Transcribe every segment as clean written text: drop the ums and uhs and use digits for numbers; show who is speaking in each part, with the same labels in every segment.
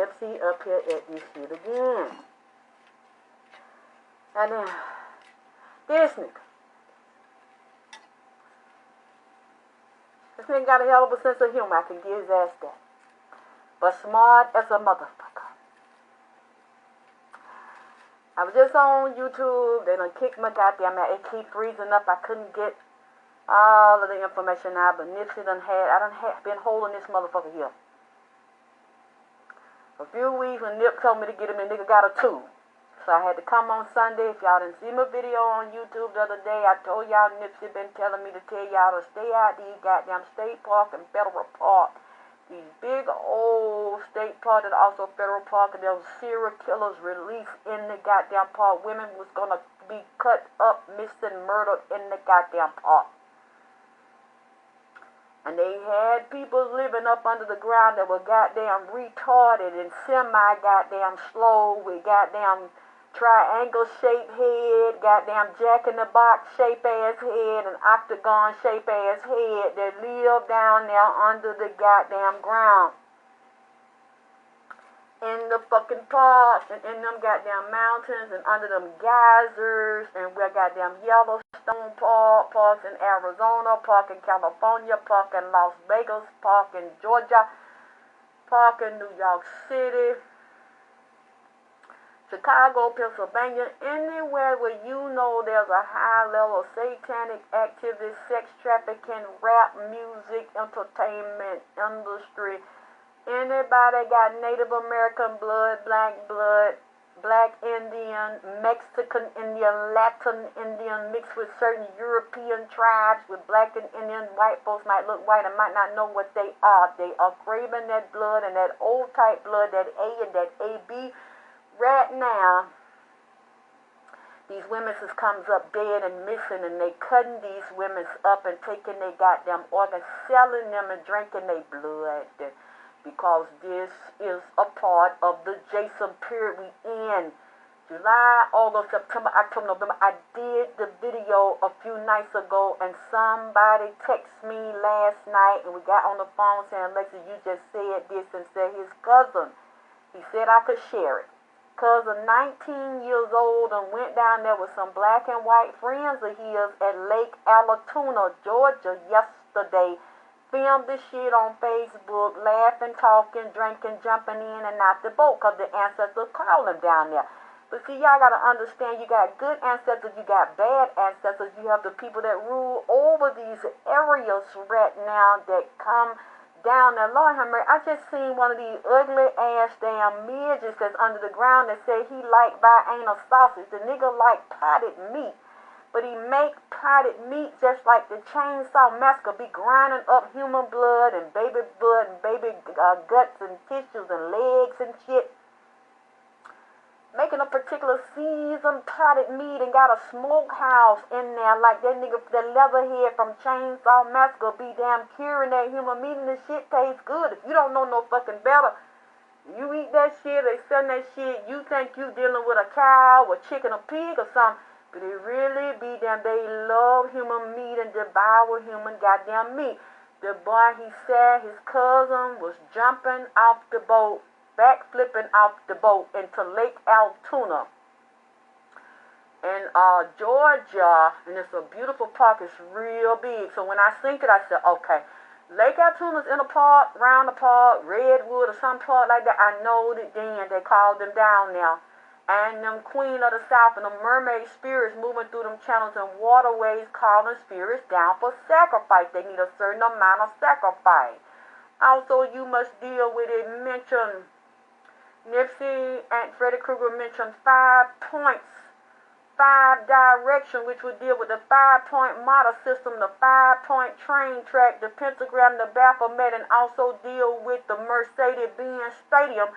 Speaker 1: Nipsey up here at this shit again. And then, this nigga. This nigga got a hell of a sense of humor. I can give his ass that. But smart as a motherfucker. I was just on YouTube. They done kicked my goddamn ass. It keep freezing up. I couldn't get all of the information out. But Nipsey I done been holding this motherfucker here. A few weeks when Nip told me to get him, the nigga got a 2. So I had to come on Sunday. If y'all didn't see my video on YouTube the other day, I told y'all Nipsey been telling me to tell y'all to stay out these goddamn state park and federal park. These big old state park and also federal park, and there was serial killers released in the goddamn park. Women was gonna be cut up, missing, murdered in the goddamn park. And they had people living up under the ground that were goddamn retarded and semi-goddamn slow with goddamn triangle-shaped head, goddamn jack-in-the-box shape ass head, and octagon shape ass head that live down there under the goddamn ground. In the fucking parks and in them goddamn mountains and under them geysers and where goddamn Yellowstone parks in Arizona, park in California, park in Las Vegas, park in Georgia, park in New York City, Chicago, Pennsylvania, anywhere where you know there's a high level of satanic activity, sex trafficking, rap, music, entertainment industry. Anybody got Native American blood, Black Indian, Mexican Indian, Latin Indian, mixed with certain European tribes with Black and Indian. White folks might look white and might not know what they are. They are craving that blood and that old type blood, that A and that AB. Right now, these women just comes up dead and missing, and they cutting these women up and taking their goddamn organs, selling them and drinking their blood. Because this is a part of the Jason period we in. July, August, September, October, November. I did the video a few nights ago, and somebody texted me last night, and we got on the phone saying, Alexyss, you just said this, and said his cousin. He said I could share it. Cousin, 19 years old, and went down there with some black and white friends of his at Lake Alatoona, Georgia, yesterday. Filmed this shit on Facebook, laughing, talking, drinking, jumping in and out the boat because the ancestors called them down there. But see, y'all got to understand, you got good ancestors, you got bad ancestors. You have the people that rule over these areas right now that come down there. Lord have mercy, I just seen one of these ugly ass damn midgets that's under the ground that say he like buy anal sausage. The nigga like potted meat. But he make potted meat just like the Chainsaw Massacre, be grinding up human blood and baby guts and tissues and legs and shit. Making a particular seasoned potted meat and got a smokehouse in there like that nigga, that leatherhead from Chainsaw Massacre be damn curing that human meat, and the shit tastes good. If you don't know no fucking better, you eat that shit, they sell that shit, you think you dealing with a cow or chicken or pig or something. But it really be them, they love human meat and devour human goddamn meat. The boy, he said his cousin was jumping off the boat, backflipping off the boat into Lake Alatoona in Georgia, and it's a beautiful park, it's real big. So when I seen it, I said, okay, Lake Altoona's in a park, round the park, Redwood or some park like that. I know that then they called them down now. And them Queen of the South and the mermaid spirits moving through them channels and waterways calling spirits down for sacrifice. They need a certain amount of sacrifice. Also, you must deal with it. Mention Nipsey and Freddy Krueger mentioned 5 points, 5 direction, which would deal with the 5-point model system, the 5-point train track, the pentagram, the Baphomet, and also deal with the Mercedes-Benz Stadium.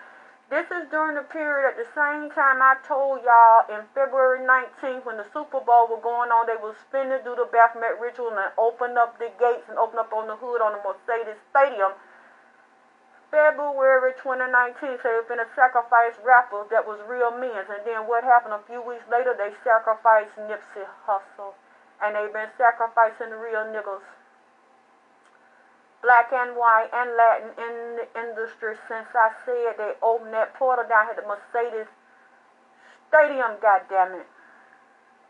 Speaker 1: This is during the period at the same time I told y'all in February 19th when the Super Bowl was going on, they was finna do the Baphomet ritual and open up the gates and open up on the hood on the Mercedes Stadium. February 2019, so they were finna sacrifice rappers that was real men. And then what happened a few weeks later, they sacrificed Nipsey Hussle. And they've been sacrificing real niggas. black and white and Latin in the industry since I said they opened that portal down here at the Mercedes Stadium, goddammit,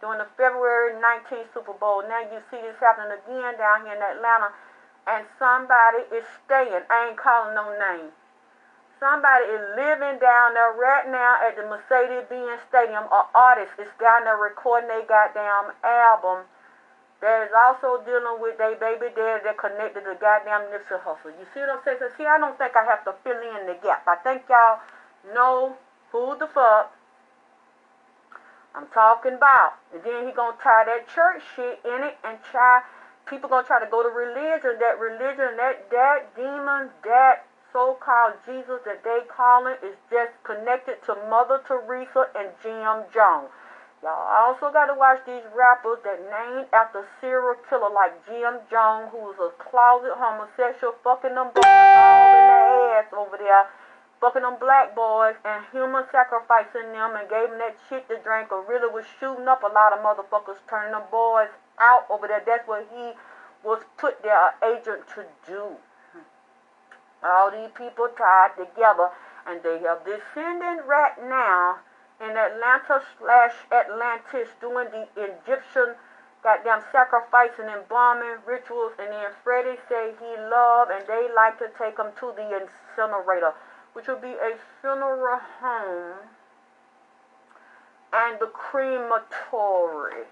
Speaker 1: during the February 19th Super Bowl. Now you see this happening again down here in Atlanta, and somebody is staying. I ain't calling no name. Somebody is living down there right now at the Mercedes-Benz Stadium. An artist is down there recording their goddamn album. That is also dealing with their baby daddy that connected to goddamn Nipsey Hussle. You see what I'm saying? So see, I don't think I have to fill in the gap. I think y'all know who the fuck I'm talking about. And then he gonna tie that church shit in it and people gonna try to go to religion, that demon, that so-called Jesus that they calling is just connected to Mother Teresa and Jim Jones. Y'all also got to watch these rappers that named after serial killer like Jim Jones, who was a closet homosexual, fucking them boys all in their ass over there, fucking them black boys and human sacrificing them and gave them that shit to drink, or really was shooting up a lot of motherfuckers, turning them boys out over there. That's what he was put there, an agent to do. All these people tied together, and they are descending right now in Atlanta/Atlantis doing the Egyptian goddamn sacrificing and bombing rituals, and then Freddy say he love, and they like to take him to the incinerator, which will be a funeral home and the crematory.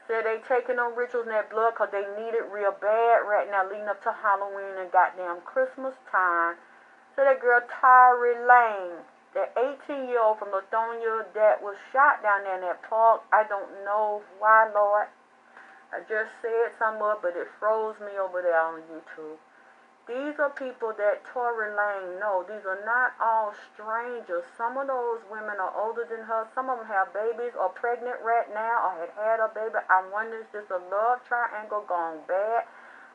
Speaker 1: So they taking them rituals and that blood because they need it real bad right now, leading up to Halloween and goddamn Christmas time. So that girl Tylor Lane, that 18-year-old from Lithonia that was shot down there in that park, I don't know why, Lord. I just said something up, but it froze me over there on YouTube. These are people that Tylor Lane know. These are not all strangers. Some of those women are older than her. Some of them have babies or pregnant right now or had a baby. I wonder if this a love triangle gone bad.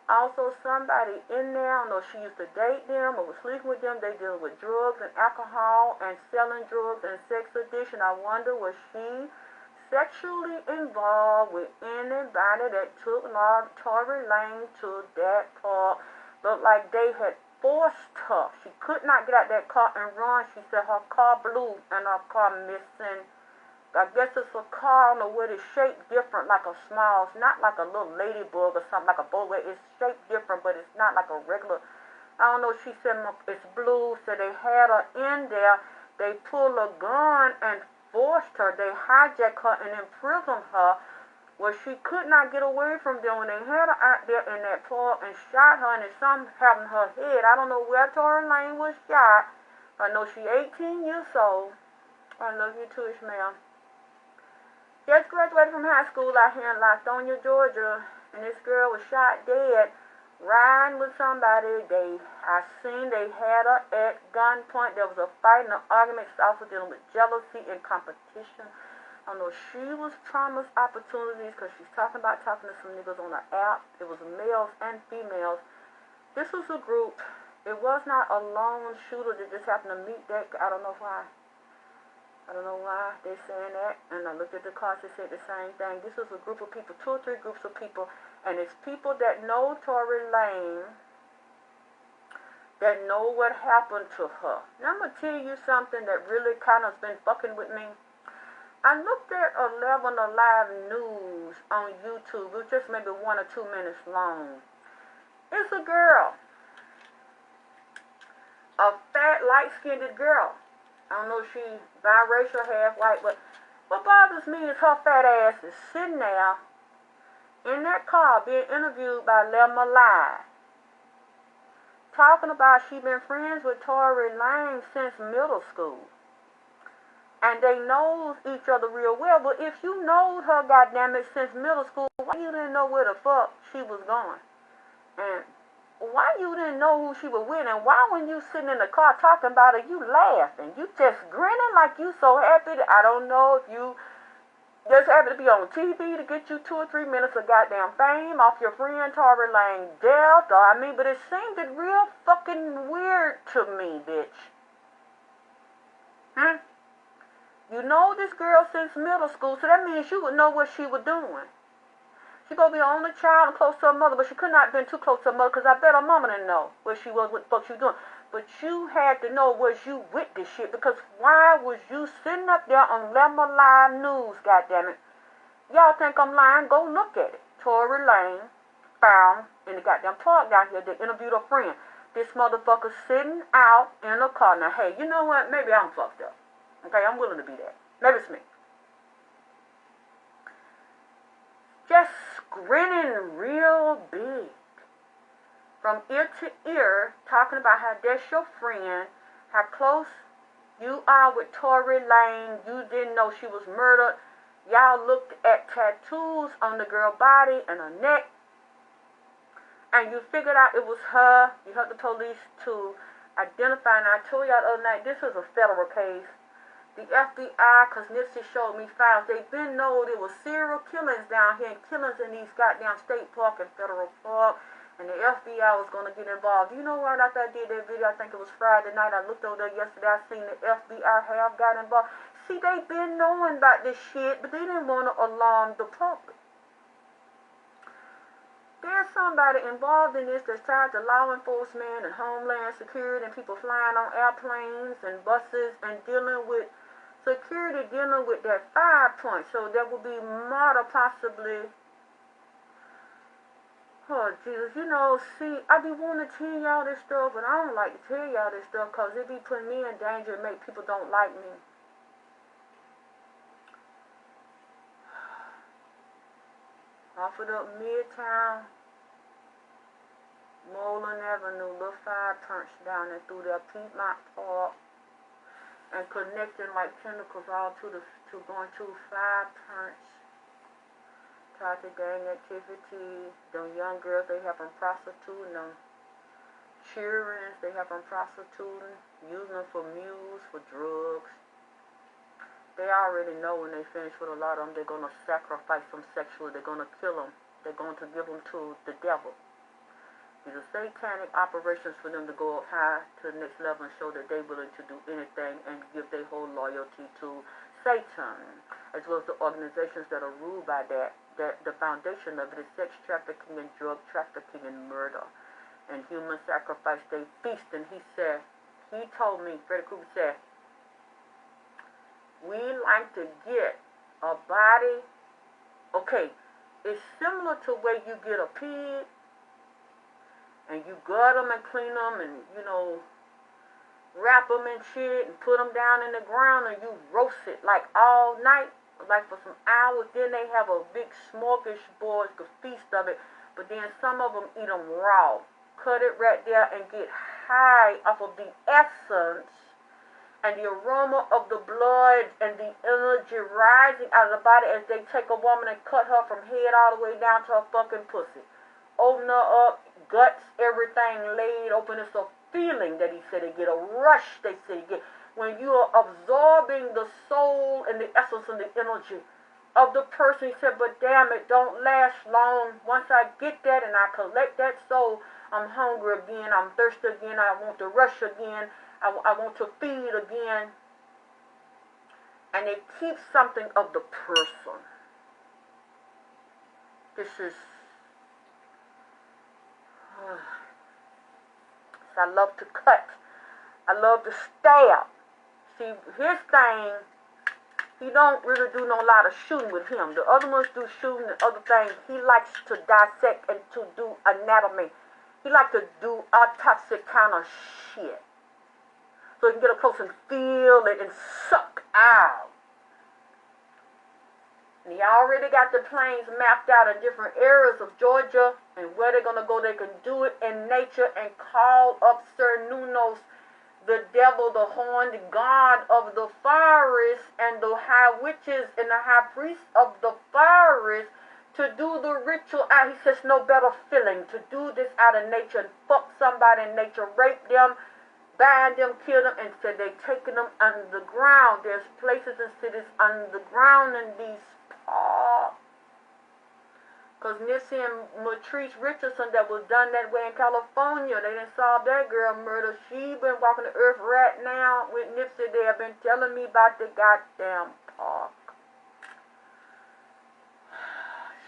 Speaker 1: Also, somebody in there, I don't know if she used to date them or was sleeping with them. They deal with drugs and alcohol and selling drugs and sex addiction. I wonder, was she sexually involved with anybody that took Tylor Lane to that park? Looked like they had forced her. She could not get out that car and run. She said her car blew and her car missing. I guess it's a car, I don't know what it's shaped different, like a small, it's not like a little ladybug or something, like a boat. It's shaped different, but it's not like a regular, I don't know, she said it's blue, so they had her in there. They pulled a gun and forced her. They hijacked her and imprisoned her. Well, she could not get away from them when they had her out there in that park and shot her, and it's something happened to her head. I don't know where Tylor Lane was shot. I know she's 18 years old. I love you too, Ishmael. Just graduated from high school out here in Lithonia, Georgia, and this girl was shot dead riding with somebody. I seen they had her at gunpoint. There was a fight and an argument. It's also dealing with jealousy and competition. I know she was promised opportunities because she's talking to some niggas on the app. It was males and females. This was a group. It was not a lone shooter that just happened to meet that. I don't know why. They're saying that. And I looked at the cards, they said the same thing. This was a group of people, 2 or 3 groups of people. And it's people that know Tylor Lane, that know what happened to her. Now I'm going to tell you something that really kind of has been fucking with me. I looked at 11 Alive News on YouTube. It was just maybe 1 or 2 minutes long. It's a girl. A fat, light-skinned girl. I don't know if she's biracial, half white, but what bothers me is her fat ass is sitting there in that car being interviewed by Lemma Live, talking about she been friends with Tylor Lane since middle school. And they know each other real well. But if you knowed her, goddammit, since middle school, why you didn't know where the fuck she was going? And why you didn't know who she was with? And why when you sitting in the car talking about her, you laughing? You just grinning like you so happy that I don't know if you just happy to be on TV to get you 2 or 3 minutes of goddamn fame off your friend Tylor Lane death. But it seemed real fucking weird to me, bitch. You know this girl since middle school, so that means you would know what she was doing. She supposed to be the only child and close to her mother, but she could not have been too close to her mother because I bet her mama didn't know where she was, what the fuck she was doing. But you had to know, was you with this shit? Because why was you sitting up there on Lemma Live News, goddammit? Y'all think I'm lying? Go look at it. Tory Lane found in the goddamn park down here. They interviewed a friend. This motherfucker sitting out in a car. Now, hey, you know what? Maybe I'm fucked up. Okay, I'm willing to be that. Maybe it's me. Just grinning real big. From ear to ear, talking about how that's your friend, how close you are with Tory Lane. You didn't know she was murdered. Y'all looked at tattoos on the girl's body and her neck, and you figured out it was her. You helped the police to identify, and I told y'all the other night, this was a federal case. The FBI, because Nipsey showed me files, they've been known there was serial killings down here and killings in these goddamn state park and federal park, and the FBI was going to get involved. You know what, after I did that video, I think it was Friday night, I looked over there yesterday, I seen the FBI have got involved. See, they've been knowing about this shit, but they didn't want to alarm the public. There's somebody involved in this that's tied to law enforcement and homeland security and people flying on airplanes and buses and dealing with security, dealing with that 5 points. So there will be murder possibly. Oh, Jesus, you know, see, I be wanting to tell y'all this stuff, but I don't like to tell y'all this stuff because it be putting me in danger and make people don't like me. Offered up Midtown, Moreland Avenue, little 5 punch down there through there, Piedmont Park, and connecting like tentacles all to going to 5 punch. Tied to gang activity. Them young girls they have them prostituting, them children they have them prostituting, using them for mules, for drugs. They already know when they finish with a lot of them, they're going to sacrifice them sexually. They're going to kill them. They're going to give them to the devil. These are satanic operations for them to go up high to the next level and show that they're willing to do anything and give their whole loyalty to Satan, as well as the organizations that are ruled by that the foundation of it is sex trafficking and drug trafficking and murder and human sacrifice. They feast, and he told me, Freddy said, we like to get a body, okay, it's similar to where you get a pig and you gut them and clean them and, you know, wrap them and shit and put them down in the ground and you roast it like all night, like for some hours. Then they have a big smorgasbord feast of it, but then some of them eat them raw. Cut it right there and get high off of the essence and the aroma of the blood and the energy rising out of the body as they take a woman and cut her from head all the way down to her fucking pussy. Open her up, guts, everything laid open. It's a feeling that he said they get, a rush they say you get, when you are absorbing the soul and the essence and the energy of the person. He said, but damn, it don't last long. Once I get that and I collect that soul, I'm hungry again, I'm thirsty again, I want to rush again, I want to feed again. And it keeps something of the person. This is... So I love to cut. I love to stab. See, his thing, he don't really do no lot of shooting with him. The other ones do shooting and other things. He likes to dissect and to do anatomy. He likes to do autopsy kind of shit. So he can get up close and feel it and suck out. And he already got the planes mapped out in different areas of Georgia and where they're going to go. They can do it in nature and call up Sir Nunos, the devil, the horn, the god of the forest, and the high witches and the high priests of the forest to do the ritual out. He says no better feeling to do this out of nature and fuck somebody in nature, rape them, bind them, kill them, and said they taking them underground. There's places and cities underground in these parks. Because Nipsey and Matrice Richardson that was done that way in California, they didn't solve that girl murder. She been walking the earth right now with Nipsey. They have been telling me about the goddamn park.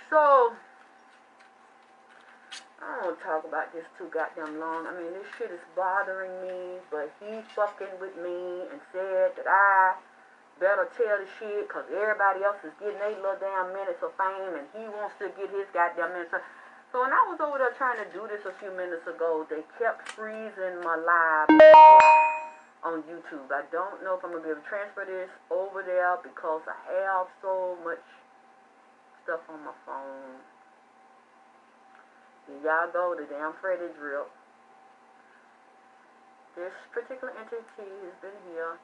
Speaker 1: So, I don't talk about this too goddamn long. I mean, this shit is bothering me, but he fucking with me and said that I better tell the shit because everybody else is getting their little damn minutes of fame and he wants to get his goddamn minutes. So when I was over there trying to do this a few minutes ago, they kept freezing my live on YouTube. I don't know if I'm going to be able to transfer this over there because I have so much stuff on my phone. Here y'all go, the damn Freddy drip. This particular entity has been here,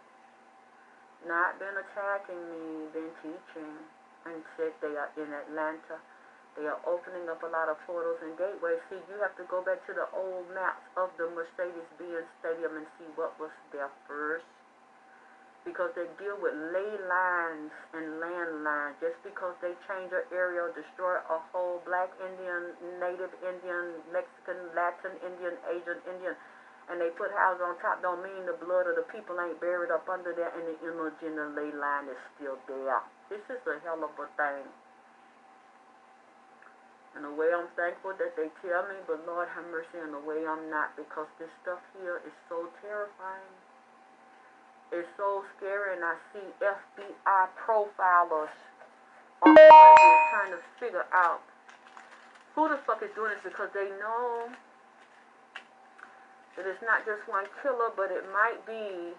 Speaker 1: not been attacking me, been teaching, and said they are in Atlanta. They are opening up a lot of portals and gateways. See, you have to go back to the old maps of the Mercedes-Benz Stadium and see what was there first. Because they deal with ley lines and land lines. Just because they change an area or destroy a whole black Indian, native Indian, Mexican, Latin Indian, Asian Indian, and they put houses on top, don't mean the blood of the people ain't buried up under there and the image in the ley line is still there. This is a hell of a thing. In a way, I'm thankful that they tell me, but Lord have mercy, in a way I'm not, because this stuff here is so terrifying. It's so scary, and I see FBI profilers on trying to figure out who the fuck is doing this, because they know that it's not just one killer, but it might be